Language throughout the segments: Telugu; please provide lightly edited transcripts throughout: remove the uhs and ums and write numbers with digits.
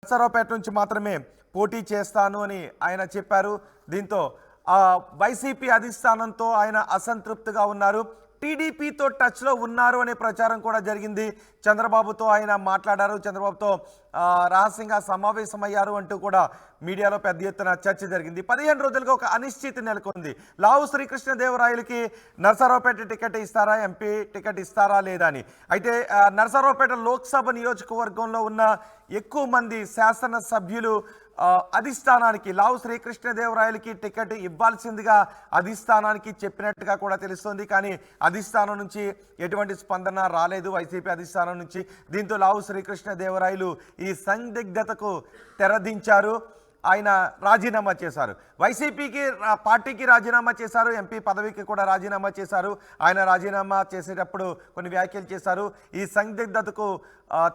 నర్సరావుపేట నుంచి మాత్రమే పోటీ చేస్తాను అని ఆయన చెప్పారు. దీంతో వైసీపీ అధిష్టానంతో ఆయన అసంతృప్తిగా ఉన్నారు. టీడీపీతో టచ్లో ఉన్నారు అనే ప్రచారం కూడా జరిగింది. చంద్రబాబుతో ఆయన మాట్లాడారు, చంద్రబాబుతో రహస్యంగా సమావేశమయ్యారు అంటూ కూడా మీడియాలో పెద్ద ఎత్తున చర్చ జరిగింది. 15 రోజులుగా ఒక అనిశ్చితి నెలకొంది. లావు శ్రీకృష్ణదేవరాయలకి నర్సరావుపేట టికెట్ ఇస్తారా, ఎంపీ టికెట్ ఇస్తారా లేదా అని. అయితే నర్సరావుపేట లోక్సభ నియోజకవర్గంలో ఉన్న ఎక్కువ మంది శాసనసభ్యులు అధిష్టానానికి లావు శ్రీకృష్ణదేవరాయలకి టికెట్ ఇవ్వాల్సిందిగా అధిష్టానానికి చెప్పినట్టుగా కూడా తెలుస్తోంది. కానీ అధిష్టానం నుంచి ఎటువంటి స్పందన రాలేదు వైసీపీ అధిష్టానం నుంచి. దీంతో లావు శ్రీకృష్ణదేవరాయలు ఈ సందిగ్ధతకు తెరదించారు. ఆయన రాజీనామా చేశారు. వైసీపీకి పార్టీకి రాజీనామా చేశారు, ఎంపీ పదవికి కూడా రాజీనామా చేశారు. ఆయన రాజీనామా చేసేటప్పుడు కొన్ని వ్యాఖ్యలు చేశారు. ఈ సందిగ్ధతకు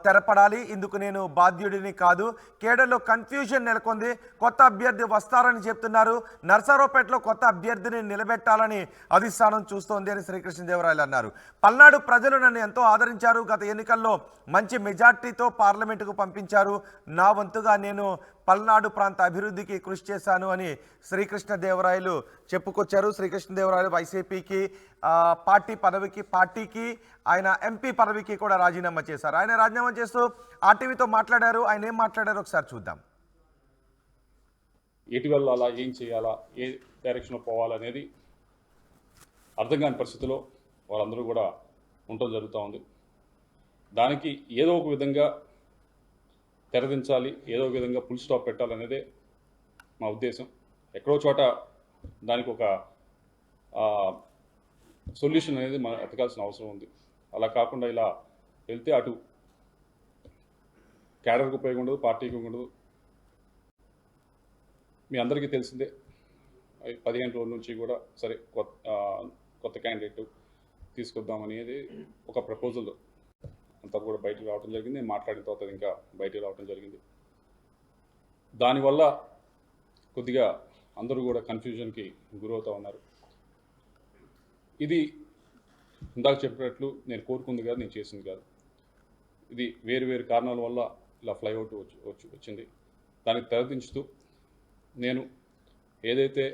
తెరపడాలి, ఇందుకు నేను బాధ్యుడిని కాదు. కేడర్లో కన్ఫ్యూజన్ నెలకొంది. కొత్త అభ్యర్థి వస్తారని చెప్తున్నారు. నర్సరావుపేటలో కొత్త అభ్యర్థిని నిలబెట్టాలని అధిష్టానం చూస్తోంది అని శ్రీకృష్ణదేవరాయలు అన్నారు. పల్నాడు ప్రజలు నన్ను ఎంతో ఆదరించారు. గత ఎన్నికల్లో మంచి మెజార్టీతో పార్లమెంటుకు పంపించారు. నా వంతుగా నేను పల్నాడు ప్రాంత అభివృద్ధికి కృషి చేశాను అని శ్రీకృష్ణదేవరాయలు చెప్పుకొచ్చారు. శ్రీకృష్ణదేవరాయలు వైసీపీకి పార్టీకి ఆయన ఎంపీ పదవికి కూడా రాజీనామా చేశారు. ఆయన రాజీనామా చేస్తూ ఆర్టీవీతో మాట్లాడారు. ఆయన ఏం మాట్లాడారో ఒకసారి చూద్దాం. ఎటు వెళ్ళాలా, ఏం చేయాలా, ఏ డైరెక్షన్లో పోవాలనేది అర్థం కాని పరిస్థితిలో వాళ్ళందరూ కూడా ఉండటం జరుగుతూ ఉంది. దానికి ఏదో ఒక విధంగా తెరదించాలి, ఏదో ఒక విధంగా ఫుల్ స్టాప్ పెట్టాలనేదే మా ఉద్దేశం. ఎక్కడో చోట దానికి ఒక సొల్యూషన్ అనేది మనం ఎతకాల్సిన అవసరం ఉంది. అలా కాకుండా ఇలా వెళ్తే అటు క్యాడర్కి ఉపయోగం ఉండదు, పార్టీకి ఉండదు. మీ అందరికీ తెలిసిందే 15 రోజుల నుంచి కూడా సరే కొత్త క్యాండిడేట్ తీసుకొద్దామనేది ఒక ప్రపోజల్ అంతా కూడా బయటకు రావడం జరిగింది. మాట్లాడిన తర్వాత ఇంకా బయటకు రావడం జరిగింది. దానివల్ల కొద్దిగా అందరూ కూడా కన్ఫ్యూజన్కి గురవుతూ ఉన్నారు. ఇది ఇందాక చెప్పినట్లు నేను కోరుకుంది కాదు, నేను చేసింది కాదు. ఇది వేరు వేరు కారణాల వల్ల ఇలా ఫ్లైఅవుట్ వచ్చింది. దానికి తెరదించుతూ నేను ఏదైతే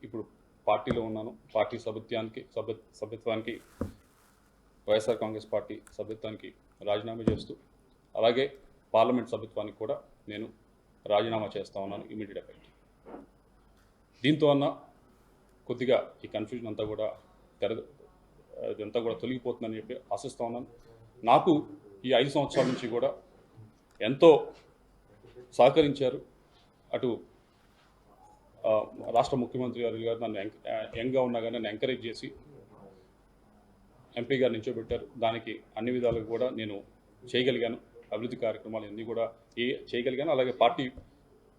ఇప్పుడు పార్టీలో ఉన్నానో పార్టీ సభ్యత్వానికి వైఎస్ఆర్ కాంగ్రెస్ పార్టీ సభ్యత్వానికి రాజీనామా చేస్తూ, అలాగే పార్లమెంట్ సభ్యత్వానికి కూడా నేను రాజీనామా చేస్తూ ఉన్నాను ఇమీడియట్ ఎఫెక్ట్. దీంతో అన్న కొద్దిగా ఈ కన్ఫ్యూజన్ అంతా కూడా ఇదంతా కూడా తొలగిపోతుందని చెప్పి ఆశిస్తూ ఉన్నాను. నాకు ఈ 5 సంవత్సరాల నుంచి కూడా ఎంతో సహకరించారు. అటు రాష్ట్ర ముఖ్యమంత్రి గారు నన్ను యంగ్గా ఉన్నా కానీ నన్ను ఎంకరేజ్ చేసి ఎంపీ గారు నిల్చోబెట్టారు. దానికి అన్ని విధాలుగా కూడా నేను చేయగలిగాను. అభివృద్ధి కార్యక్రమాలు అన్నీ కూడా చేయగలిగాను. అలాగే పార్టీ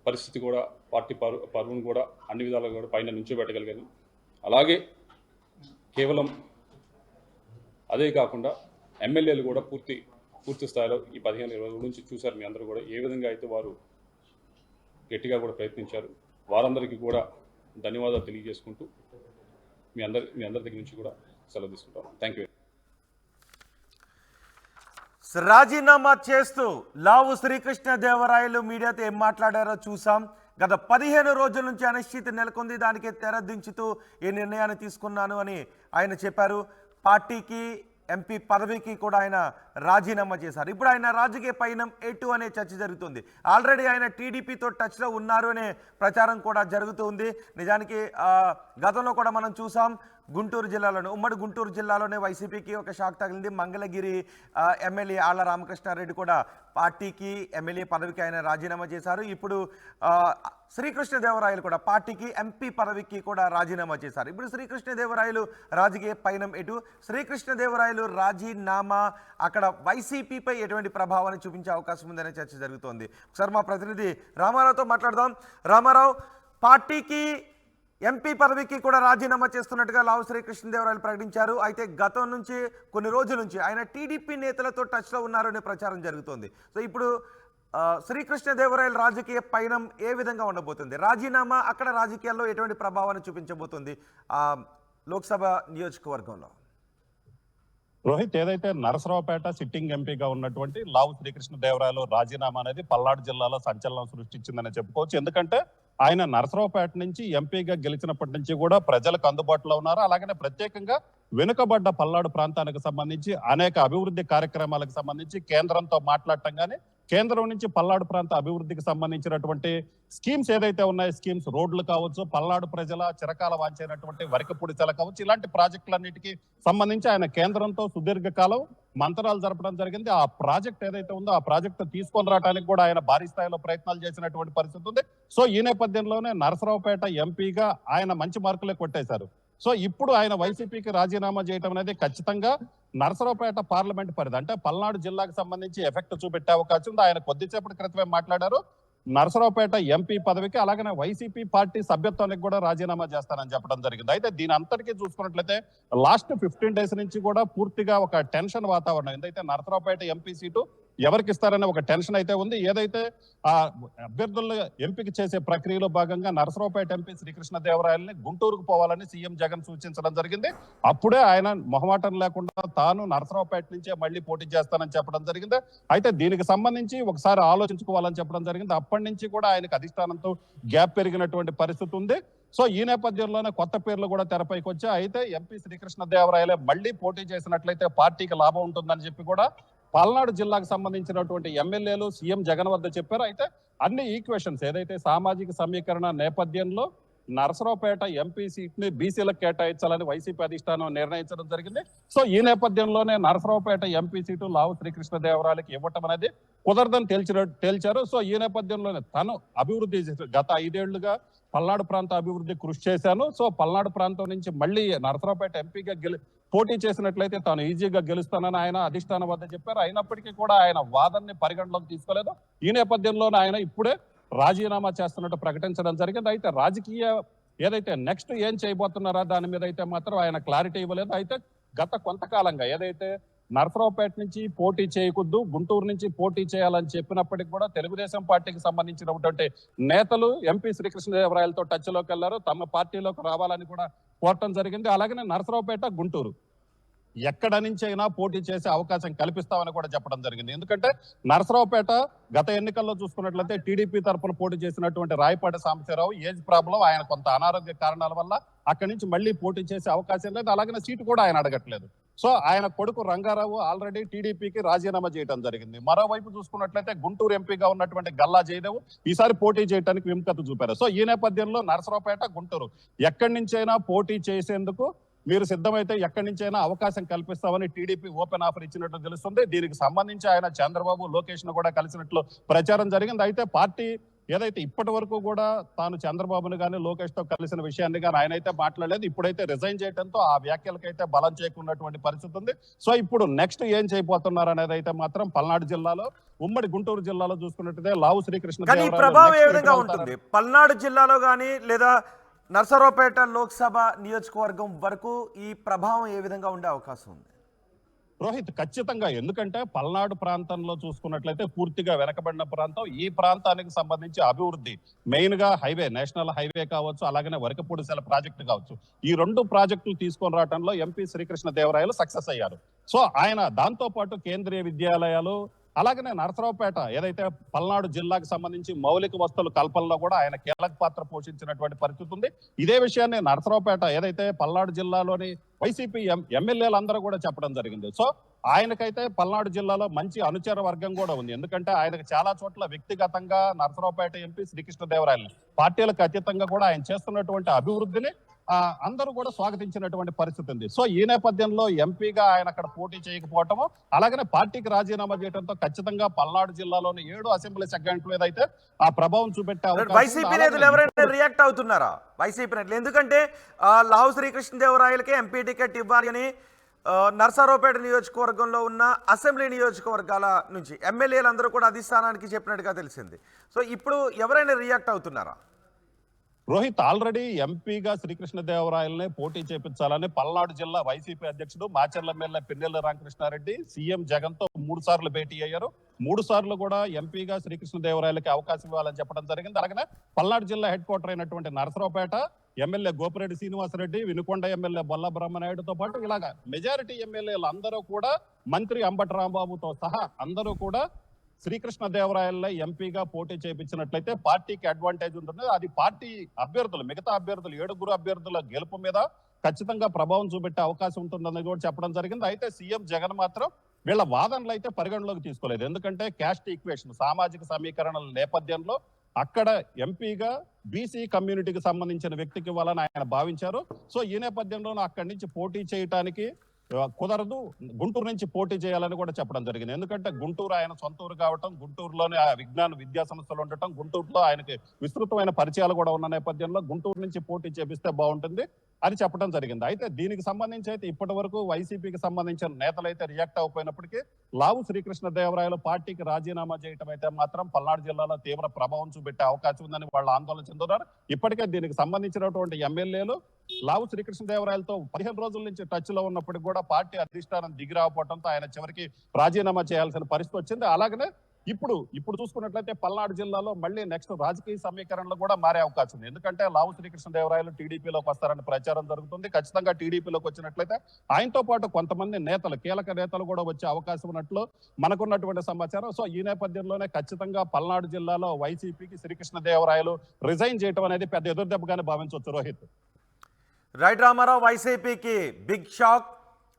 పరిస్థితి కూడా, పార్టీ పరువును కూడా అన్ని విధాలుగా కూడా పైన నిల్చోబెట్టగలిగాను. అలాగే కేవలం అదే కాకుండా ఎమ్మెల్యేలు కూడా పూర్తి స్థాయిలో ఈ 15-20 రోజుల నుంచి చూశారు. మీ అందరూ కూడా ఏ విధంగా అయితే వారు గట్టిగా కూడా ప్రయత్నించారు. వారందరికీ కూడా ధన్యవాదాలు తెలియజేసుకుంటూ మీ అందరి దగ్గర నుంచి కూడా సెలవు తీసుకుంటాం. Thank you. రాజీనామా చేస్తూ లావు శ్రీకృష్ణదేవరాయలు మీడియాతో ఏం మాట్లాడారో చూసాం. గత 15 రోజుల నుంచి అనిశ్చితి నెలకొంది. దానికి తెరదించుతూ ఈ నిర్ణయాన్ని తీసుకున్నాను అని ఆయన చెప్పారు. పార్టీకి ఎంపీ పదవికి కూడా ఆయన రాజీనామా చేశారు. ఇప్పుడు ఆయన రాజకీయ పయనం ఎటు అనే చర్చ జరుగుతుంది. ఆల్రెడీ ఆయన టీడీపీతో టచ్లో ఉన్నారు అనే ప్రచారం కూడా జరుగుతుంది. నిజానికి గతంలో కూడా మనం చూసాం, గుంటూరు జిల్లాలోనే, ఉమ్మడి గుంటూరు జిల్లాలోనే వైసీపీకి ఒక షాక్ తగిలింది. మంగళగిరి ఎమ్మెల్యే ఆళ్ల రామకృష్ణారెడ్డి కూడా పార్టీకి ఎమ్మెల్యే పదవికి ఆయన రాజీనామా చేశారు. ఇప్పుడు శ్రీకృష్ణదేవరాయలు కూడా పార్టీకి ఎంపీ పదవికి కూడా రాజీనామా చేశారు. ఇప్పుడు శ్రీకృష్ణదేవరాయలు రాజకీయ పయనం ఎటు, శ్రీకృష్ణదేవరాయలు రాజీనామా అక్కడ వైసీపీపై ఎటువంటి ప్రభావాన్ని చూపించే అవకాశం ఉందనే చర్చ జరుగుతోంది. ఒకసారి మా ప్రతినిధి రామారావుతో మాట్లాడదాం. రామారావు, పార్టీకి ఎంపీ పదవికి కూడా రాజీనామా చేస్తున్నట్టుగా లావు శ్రీకృష్ణదేవరాయలు ప్రకటించారు. అయితే గతం నుంచి కొన్ని రోజుల నుంచి ఆయన టీడీపీ నేతలతో టచ్లో ఉన్నారు అనే ప్రచారం జరుగుతోంది. సో ఇప్పుడు శ్రీకృష్ణదేవరాయలు రాజకీయ పయనం ఏ విధంగా ఉండబోతుంది? రాజీనామా అక్కడ రాజకీయాల్లో ఎటువంటి ప్రభావాన్ని చూపించబోతుంది లోక్సభ నియోజకవర్గంలో? రోహిత్, ఏదైతే నరసరావుపేట సిట్టింగ్ ఎంపీగా ఉన్నటువంటి లావు శ్రీకృష్ణదేవరాయలు రాజీనామా అనేది పల్నాడు జిల్లాలో సంచలనం సృష్టించిందని చెప్పుకోవచ్చు. ఎందుకంటే ఆయన నరసరావుపేట నుంచి ఎంపీగా గెలిచినప్పటి నుంచి కూడా ప్రజలకు అందుబాటులో ఉన్నారు. అలాగనే ప్రత్యేకంగా వెనుకబడ్డ పల్నాడు ప్రాంతానికి సంబంధించి అనేక అభివృద్ధి కార్యక్రమాలకు సంబంధించి కేంద్రంతో మాట్లాడటం కానీ, కేంద్రం నుంచి పల్నాడు ప్రాంత అభివృద్ధికి సంబంధించినటువంటి స్కీమ్స్ ఏదైతే ఉన్నాయో, స్కీమ్స్ రోడ్లు కావచ్చు, పల్నాడు ప్రజల చిరకాల వాంచైనటువంటి వరికపొడిసెల కావచ్చు, ఇలాంటి ప్రాజెక్టులన్నిటికీ సంబంధించి ఆయన కేంద్రంతో సుదీర్ఘకాలం మంతనాలు జరపడం జరిగింది. ఆ ప్రాజెక్ట్ ఏదైతే ఉందో ఆ ప్రాజెక్ట్ తీసుకొని రావడానికి కూడా ఆయన భారీ స్థాయిలో ప్రయత్నాలు చేసినటువంటి పరిస్థితి ఉంది. సో ఈ నేపథ్యంలోనే నరసరావుపేట ఎంపీగా ఆయన మంచి మార్కులే కొట్టేశారు. సో ఇప్పుడు ఆయన వైసీపీకి రాజీనామా చేయడం అనేది ఖచ్చితంగా నరసరావుపేట పార్లమెంట్ పరిధి, అంటే పల్నాడు జిల్లాకు సంబంధించి ఎఫెక్ట్ చూపెట్టే అవకాశం ఉంది. ఆయన కొద్దిసేపటి క్రితమే మాట్లాడారు, నరసరావుపేట ఎంపీ పదవికి అలాగనే వైసీపీ పార్టీ సభ్యత్వానికి కూడా రాజీనామా చేస్తానని చెప్పడం జరిగింది. అయితే దీని అంతటికీ చూసుకున్నట్లయితే లాస్ట్ 15 days నుంచి కూడా పూర్తిగా ఒక టెన్షన్ వాతావరణం, ఏదైతే నరసరావుపేట ఎంపీ సీటు ఎవరికి ఇస్తారనే ఒక టెన్షన్ అయితే ఉంది. ఏదైతే ఆ అభ్యర్థులను ఎంపిక చేసే ప్రక్రియలో భాగంగా నరసరావుపేట ఎంపీ శ్రీకృష్ణదేవరాయలని గుంటూరుకు పోవాలని సీఎం జగన్ సూచించడం జరిగింది. అప్పుడే ఆయన మొహమాటం లేకుండా తాను నరసరావుపేట నుంచే మళ్ళీ పోటీ చేస్తానని చెప్పడం జరిగింది. అయితే దీనికి సంబంధించి ఒకసారి ఆలోచించుకోవాలని చెప్పడం జరిగింది. అప్పటి నుంచి కూడా ఆయనకు అధిష్టానంతో గ్యాప్ పెరిగినటువంటి పరిస్థితి ఉంది. సో ఈ నేపథ్యంలోనే కొత్త పేర్లు కూడా తెరపైకి వచ్చాయి. అయితే ఎంపీ శ్రీకృష్ణదేవరాయలే మళ్ళీ పోటీ చేసినట్లయితే పార్టీకి లాభం ఉంటుందని చెప్పి కూడా పల్నాడు జిల్లాకు సంబంధించినటువంటి ఎమ్మెల్యేలు సీఎం జగన్ వద్ద చెప్పారు. అయితే అన్ని ఈక్వేషన్స్ ఏదైతే సామాజిక సమీకరణ నేపథ్యంలో నరసరావుపేట ఎంపీ సీట్ ని బీసీలకు కేటాయించాలని వైసీపీ అధిష్టానం నిర్ణయించడం జరిగింది. సో ఈ నేపథ్యంలోనే నరసరావుపేట ఎంపీ సీటు లావు శ్రీకృష్ణదేవరాయలకి ఇవ్వటం అనేది కుదరదని తేల్చారు. సో ఈ నేపథ్యంలోనే తను అభివృద్ధి గత 5 ఏళ్లుగా పల్నాడు ప్రాంత అభివృద్ధి కృషి చేశాను. సో పల్నాడు ప్రాంతం నుంచి మళ్ళీ నరసరావుపేట ఎంపీగా పోటీ చేసినట్లయితే తాను ఈజీగా గెలుస్తానని ఆయన అధిష్టానం వద్ద చెప్పారు. అయినప్పటికీ కూడా ఆయన వాదనని పరిగణలోకి తీసుకోలేదు. ఈ నేపథ్యంలోనే ఆయన ఇప్పుడే రాజీనామా చేస్తున్నట్టు ప్రకటించడం జరిగింది. అయితే రాజకీయ ఏదైతే నెక్స్ట్ ఏం చేయబోతున్నారా దాని మీద అయితే మాత్రం ఆయన క్లారిటీ ఇవ్వలేదు. అయితే గత కొంతకాలంగా ఏదైతే నరసరావుపేట నుంచి పోటీ చేయకూడదు, గుంటూరు నుంచి పోటీ చేయాలని చెప్పినప్పటికీ కూడా తెలుగుదేశం పార్టీకి సంబంధించినటువంటి నేతలు ఎంపీ శ్రీకృష్ణదేవరాయలతో టచ్ లోకి వెళ్లారు, తమ పార్టీలోకి రావాలని కూడా కోరటం జరిగింది. అలాగనే నరసరావుపేట, గుంటూరు ఎక్కడ నుంచి అయినా పోటీ చేసే అవకాశం కల్పిస్తామని కూడా చెప్పడం జరిగింది. ఎందుకంటే నరసరావుపేట గత ఎన్నికల్లో చూసుకున్నట్లయితే టీడీపీ తరఫున పోటీ చేసినటువంటి రాయపాటి సాంబశివరావు ఏజ్ ప్రాబ్లం, ఆయన కొంత అనారోగ్య కారణాల వల్ల అక్కడి నుంచి మళ్ళీ పోటీ చేసే అవకాశం లేదు. అలాగనే సీటు కూడా ఆయన అడగట్లేదు. సో ఆయన కొడుకు రంగారావు ఆల్రెడీ టీడీపీకి రాజీనామా చేయడం జరిగింది. మరోవైపు చూసుకున్నట్లయితే గుంటూరు ఎంపీగా ఉన్నటువంటి గల్లా జయదేవ్ ఈసారి పోటీ చేయడానికి విముఖత చూపారు. సో ఈ నేపథ్యంలో నరసరావుపేట, గుంటూరు ఎక్కడి నుంచైనా పోటీ చేసేందుకు మీరు సిద్ధమైతే ఎక్కడి నుంచైనా అవకాశం కల్పిస్తామని టీడీపీ ఓపెన్ ఆఫర్ ఇచ్చినట్లు తెలుస్తుంది. దీనికి సంబంధించి ఆయన చంద్రబాబు, లోకేష్ ను కూడా కలిసినట్లు ప్రచారం జరిగింది. అయితే పార్టీ ఏదైతే ఇప్పటి వరకు కూడా తాను చంద్రబాబును కానీ లోకేష్ తో కలిసిన విషయాన్ని కానీ ఆయన అయితే మాట్లాడలేదు. ఇప్పుడైతే రిజైన్ చేయడంతో ఆ వ్యాఖ్యలకైతే బలం చేకూరినటువంటి పరిస్థితి ఉంది. సో ఇప్పుడు నెక్స్ట్ ఏం చేయబోతున్నారు అనేది అయితే మాత్రం పల్నాడు జిల్లాలో, ఉమ్మడి గుంటూరు జిల్లాలో చూసుకున్నట్లయితే లావు శ్రీకృష్ణ కానీ ఈ ప్రభావం ఏ విధంగా ఉంటుంది పల్నాడు జిల్లాలో కానీ లేదా నరసరావుపేట లోక్సభ నియోజకవర్గం వరకు ఈ ప్రభావం ఏ విధంగా ఉండే అవకాశం ఉంది? రోహిత్, ఖచ్చితంగా. ఎందుకంటే పల్నాడు ప్రాంతంలో చూసుకున్నట్లయితే పూర్తిగా వెనకబడిన ప్రాంతం. ఈ ప్రాంతానికి సంబంధించి అభివృద్ధి మెయిన్ గా హైవే, నేషనల్ హైవే కావచ్చు, అలాగనే వరకపూడిసెల ప్రాజెక్టు కావచ్చు, ఈ 2 ప్రాజెక్టులు తీసుకొని రావడంలో ఎంపీ శ్రీకృష్ణదేవరాయలు సక్సెస్ అయ్యారు. సో ఆయన దాంతో పాటు కేంద్రీయ విద్యాలయాలు, అలాగనే నరసరావుపేట ఏదైతే పల్నాడు జిల్లాకు సంబంధించి మౌలిక వసతుల కల్పనలో కూడా ఆయన కీలక పాత్ర పోషించినటువంటి పరిస్థితి ఉంది. ఇదే విషయాన్ని నరసరావుపేట ఏదైతే పల్నాడు జిల్లాలోని వైసీపీ ఎమ్మెల్యేలు అందరూ కూడా చెప్పడం జరిగింది. సో ఆయనకైతే పల్నాడు జిల్లాలో మంచి అనుచర వర్గం కూడా ఉంది. ఎందుకంటే ఆయనకు చాలా చోట్ల వ్యక్తిగతంగా నరసరావుపేట ఎంపీ శ్రీకృష్ణదేవరాయలు పార్టీలకు అతీతంగా కూడా ఆయన చేస్తున్నటువంటి అభివృద్ధిని అందరూ కూడా స్వాగతించినటువంటి పరిస్థితి ఉంది. సో ఈ నేపథ్యంలో ఎంపీగా ఆయన అక్కడ పోటీ చేయకపోవటము, అలాగనే పార్టీకి రాజీనామా చేయడంతో ఖచ్చితంగా పల్నాడు జిల్లాలోని 7 అసెంబ్లీ సెగ్మెంట్ల మీద అయితే ఆ ప్రభావం చూపెట్టే వైసీపీ నేతలు ఎవరైనా రియాక్ట్ అవుతున్నారా? వైసీపీ నేతలు ఎందుకంటే లావు శ్రీకృష్ణదేవరాయలకి ఎంపీ టికెట్ ఇవ్వాలి అని నరసరావుపేట నియోజకవర్గంలో ఉన్న అసెంబ్లీ నియోజకవర్గాల నుంచి ఎమ్మెల్యేలందరూ కూడా అధిష్టానానికి చెప్పినట్టుగా తెలిసింది. సో ఇప్పుడు ఎవరైనా రియాక్ట్ అవుతున్నారా? రోహిత్, ఆల్రెడీ ఎంపీగా శ్రీకృష్ణదేవరాయలనే పోటీ చేపించాలని పల్నాడు జిల్లా వైసీపీ అధ్యక్షుడు మాచర్ల ఎమ్మెల్యే పిన్నెల్లి రామకృష్ణారెడ్డి సీఎం జగన్ తో 3 సార్లు భేటీ అయ్యారు. 3 సార్లు కూడా ఎంపీగా శ్రీకృష్ణదేవరాయలకి అవకాశం ఇవ్వాలని చెప్పడం జరిగింది. అలాగే పల్నాడు జిల్లా హెడ్ క్వార్టర్ అయినటువంటి నరసరావుపేట, ఎమ్మెల్యే గోపిరెడ్డి శ్రీనివాసరెడ్డి, వినుకొండ ఎమ్మెల్యే బొల్ల బ్రహ్మనాయుడుతో పాటు ఇలాగా మెజారిటీ ఎమ్మెల్యేలు అందరూ కూడా మంత్రి అంబటి రాంబాబుతో సహా అందరూ కూడా శ్రీకృష్ణదేవరాయల్లో ఎంపీగా పోటీ చేయించినట్లయితే పార్టీకి అడ్వాంటేజ్ ఉంటుంది. అది పార్టీ అభ్యర్థులు, మిగతా అభ్యర్థులు 7 అభ్యర్థుల గెలుపు మీద ఖచ్చితంగా ప్రభావం చూపెట్టే అవకాశం ఉంటుందని కూడా చెప్పడం జరిగింది. అయితే సీఎం జగన్ మాత్రం వీళ్ళ వాదనలు అయితే పరిగణలోకి తీసుకోలేదు. ఎందుకంటే క్యాస్ట్ ఈక్వేషన్, సామాజిక సమీకరణల నేపథ్యంలో అక్కడ ఎంపీగా బీసీ కమ్యూనిటీకి సంబంధించిన వ్యక్తికి ఇవ్వాలని ఆయన భావించారు. సో ఈ నేపథ్యంలో అక్కడి నుంచి పోటీ చేయడానికి కుదరదు, గుంటూరు నుంచి పోటీ చేయాలని కూడా చెప్పడం జరిగింది. ఎందుకంటే గుంటూరు ఆయన సొంత ఊరు కావటం, గుంటూరులోనే ఆ విద్యా సంస్థలు ఉండటం, గుంటూరులో ఆయనకి విస్తృతమైన పరిచయాలు కూడా ఉన్న నేపథ్యంలో గుంటూరు నుంచి పోటీ చేపిస్తే బాగుంటుంది అని చెప్పడం జరిగింది. అయితే దీనికి సంబంధించి అయితే ఇప్పటి వరకు వైసీపీకి సంబంధించిన నేతలు అయితే రియాక్ట్ అయిపోయినప్పటికీ లావు శ్రీకృష్ణదేవరాయలు పార్టీకి రాజీనామా చేయటం అయితే మాత్రం పల్నాడు జిల్లాలో తీవ్ర ప్రభావం చూపెట్టే అవకాశం ఉందని వాళ్ళు ఆందోళన చెందుతున్నారు. ఇప్పటికే దీనికి సంబంధించినటువంటి ఎమ్మెల్యేలు లావు శ్రీకృష్ణదేవరాయలతో 15 రోజుల నుంచి టచ్ లో ఉన్నప్పటికీ కూడా పార్టీ అధిష్టానం దిగిరాకపోవడంతో ఆయన చివరికి రాజీనామా చేయాల్సిన పరిస్థితి వచ్చింది. అలాగనే ఇప్పుడు చూసుకున్నట్లయితే పల్నాడు జిల్లాలో మళ్ళీ నెక్స్ట్ రాజకీయ సమీకరణలు కూడా మారే అవకాశం ఉంది. ఎందుకంటే లావు శ్రీకృష్ణదేవరాయలు టీడీపీలోకి వస్తారని ప్రచారం జరుగుతుంది. ఖచ్చితంగా టీడీపీలోకి వచ్చినట్లయితే ఆయనతో పాటు కొంతమంది నేతలు, కీలక నేతలు కూడా వచ్చే అవకాశం ఉన్నట్లు మనకున్నటువంటి సమాచారం. సో ఈ నేపథ్యంలోనే ఖచ్చితంగా పల్నాడు జిల్లాలో వైసీపీకి శ్రీకృష్ణదేవరాయలు రిజైన్ చేయడం అనేది పెద్ద ఎదురుదెబ్బగానే భావించవచ్చు. రోహిత్. రైట్ రామారావు, వైసీపీకి బిగ్ షాక్.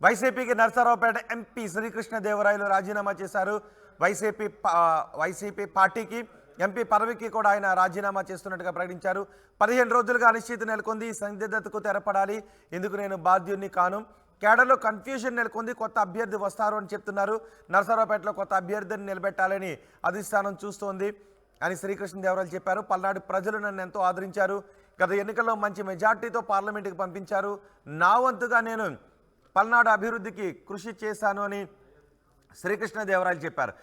వైసీపీకి నరసరావుపేట ఎంపీ శ్రీకృష్ణదేవరాయలు రాజీనామా చేశారు. వైసీపీ పార్టీకి ఎంపీ పదవికి కూడా ఆయన రాజీనామా చేస్తున్నట్టుగా ప్రకటించారు. 15 రోజులుగా అనిశ్చితి నెలకొంది. సందిగ్ధతకు తెరపడాలి, ఎందుకు నేను బాధ్యుడిని కాను. కేడర్లో కన్ఫ్యూజన్ నెలకొంది. కొత్త అభ్యర్థి వస్తారు అని చెప్తున్నారు. నరసరావుపేటలో కొత్త అభ్యర్థిని నిలబెట్టాలని అధిష్టానం చూస్తోంది అని శ్రీకృష్ణదేవరాయలు చెప్పారు. పల్నాడు ప్రజలు నన్ను ఎంతో ఆదరించారు. గత ఎన్నికల్లో మంచి మెజార్టీతో పార్లమెంటుకి పంపించారు. నా వంతుగా నేను పల్నాడు అభివృద్ధికి కృషి చేశాను అని శ్రీకృష్ణదేవరాయలు చెప్పారు.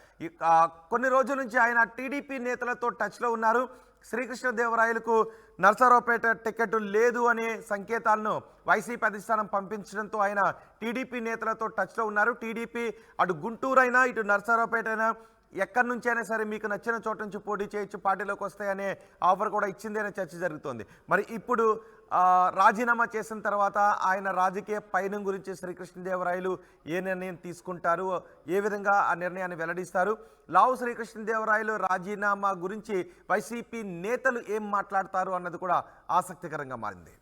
కొన్ని రోజుల నుంచి ఆయన టీడీపీ నేతలతో టచ్లో ఉన్నారు. శ్రీకృష్ణదేవరాయలకు నరసరావుపేట టికెట్ లేదు అనే సంకేతాలను వైసీపీ అధిష్టానం పంపించడంతో ఆయన టీడీపీ నేతలతో టచ్లో ఉన్నారు. టీడీపీ అటు గుంటూరు అయినా ఇటు నరసరావుపేట అయినా ఎక్కడి నుంచి అయినా సరే మీకు నచ్చిన చోట నుంచి పోటీ చేయొచ్చు, పార్టీలోకి వస్తాయనే ఆఫర్ కూడా ఇచ్చింది అనే చర్చ జరుగుతోంది. మరి ఇప్పుడు రాజీనామా చేసిన తర్వాత ఆయన రాజకీయ పయనం గురించి శ్రీకృష్ణదేవరాయలు ఏ నిర్ణయం తీసుకుంటారు, ఏ విధంగా ఆ నిర్ణయాన్ని వెల్లడిస్తారు, లావు శ్రీకృష్ణదేవరాయలు రాజీనామా గురించి వైసీపీ నేతలు ఏం మాట్లాడతారు అన్నది కూడా ఆసక్తికరంగా మారింది.